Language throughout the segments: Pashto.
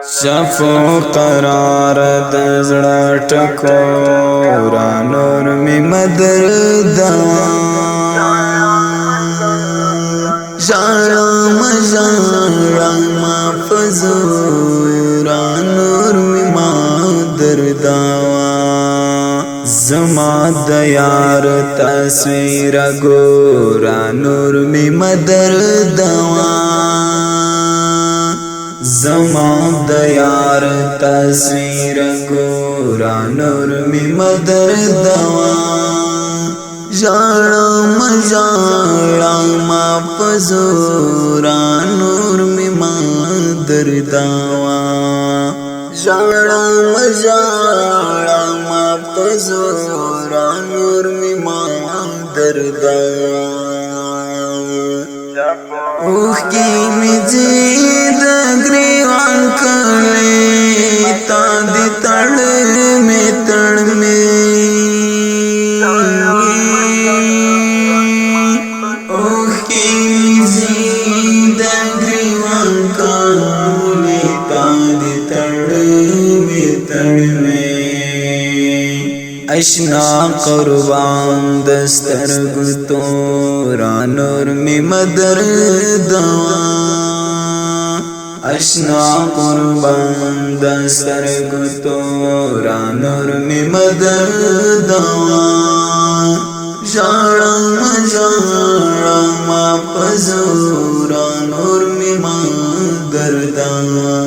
شفو قرار د زړه ټکورا نور می مدر دوا ژړم ژړم فزورا نور می مدر دوا زما د یار تصویر ګورا نور می مدر دوا زما د یار تصویر ګورا نور می مدر دوا ژړم ژړم فزورا نور می مدر دوا ژړم ژړم فزورا نور می مدر دوا اوخ کی می زید گریوان کلی تا دی تڑ میں تڑ میں اوخ کی می زید گریوان کلی تا دی تڑ میں تڑ میں اشنا قربان دسترگو تورا نور می مدر دوا اشنا قربان دسترگو تورا نور می مدر دوا ژړم ژړم فزورا نور می مدر دوا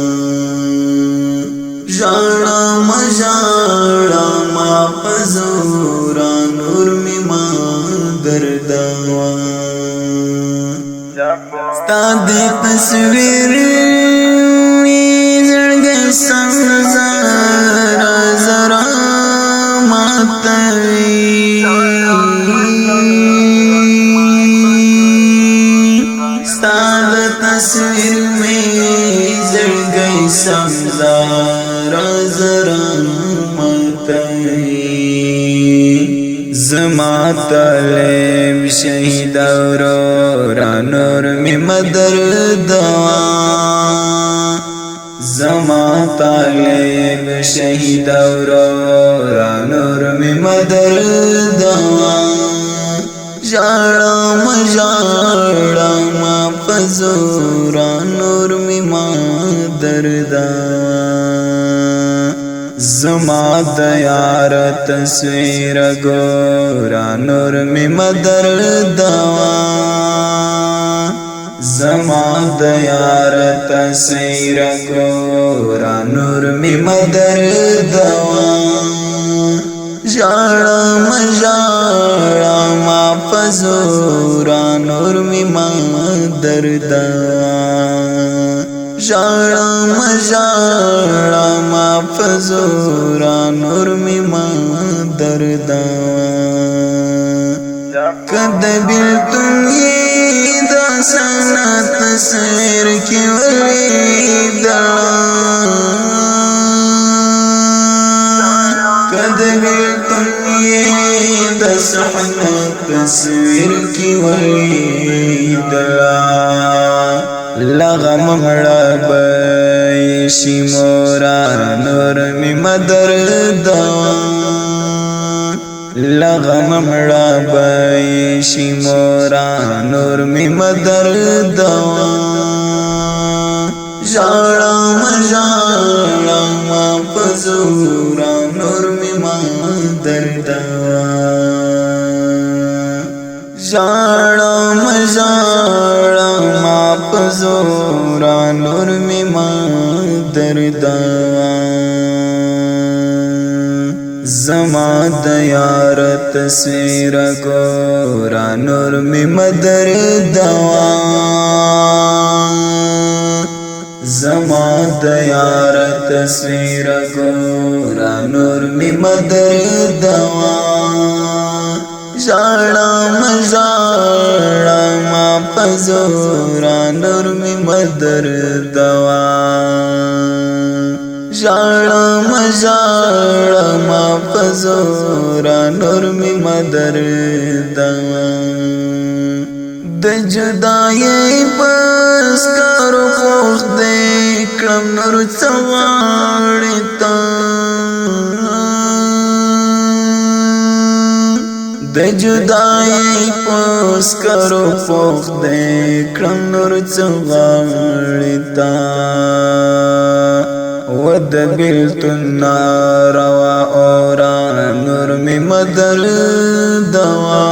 ژړم ژړم فزورا نور می مدر دوا ستا دی تصویر می زړګی سمزارا زرا ماتوي ستا د تصویر می زړګی سمزارا زرا زما طالب شهید اورورا نور می مدر دوا زما طالب شهید اورورا نور می مدر دوا ژړم ژړم فزورا نور می مدر دوا زما د یار تصویر ګورا نور می مدر دوا زما د یار تصویر ګورا نور می مدر دوا ژړم ژړم فزورا نور می مدر دوا ژړم ژړم فزورا نور می مدر دوا کد بیلتون یہ دا سنا تصویر کی ولی دلا کد بیلتون یہ دا سنا تصویر کی ولی دلا لغم مړه بشي مورا نور می مدر دوا لغم مړه بشي مورا نور می مدر دوا ژړم ژړم فزورا نور می مدر دوا ژړم ژړم فزورا نور می مدر دوا زما د یار تصویر ګورا نور می مدر دوا زما د یار تصویر ګورا نور می مدر دوا ژړم ژړم فزورا نور می مدر دوا ژړم ژړم فزورا نور می مدر دوا د جدای پس کارو خوخ څواړې تا د جدای پوس کرو پوخ دې کړم نور څواړې تا ود بیلتون ناروا اورا نور می مدر دوا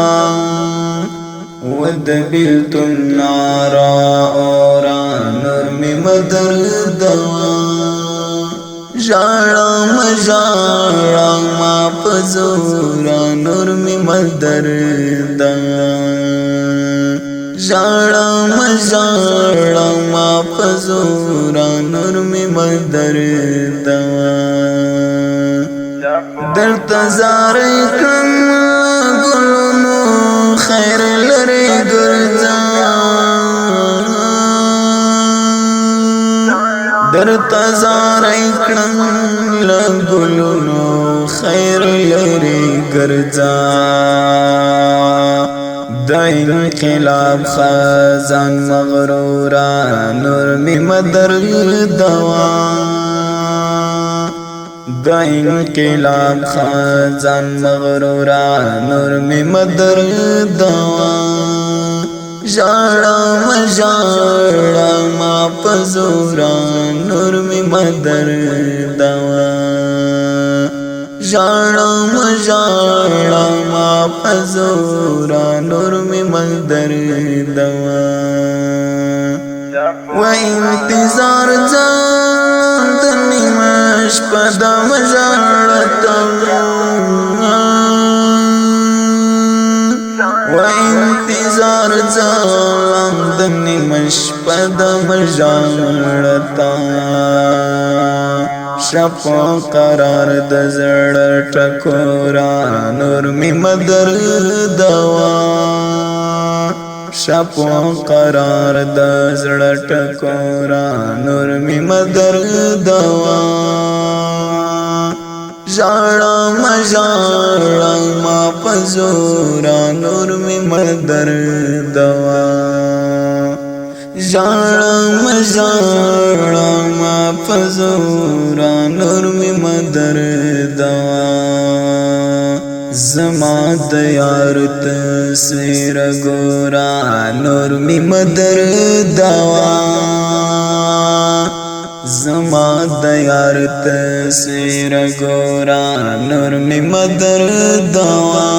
ود بیلتون ناروا اورا نور می مدر دوا ژړا ما پزورا نور می مدر دوا ژړا ما پزورا نور می مدر دوا درته زارې کړم ګلونو خیر لري ګرځا درته زارې کړم ګلونو خیر لري ګرځا د انقلاب خزان مغرورا نور می مدر دوا د انقلاب خزان مغرورا نور می مدر دوا ژړا ما پزورا نور می مدر دوا ژړا ما پزورا نور می مدر دوا و انتظار ځان د نیمه شپه د مژړتا و انتظار ځان د نیمه شپه د مژړتا شپو قرار د زړه ټکورا نور می مدر دوا شپو قرار د زړه ټکورا نور می مدر دوا ژړا ما پزورا نور می مدر دوا ژړا ما پزورا نور می مدر دوا زما د یار تصویر ګورا نور می مدر دوا زما د یار تصویر ګورا نور می مدر دوا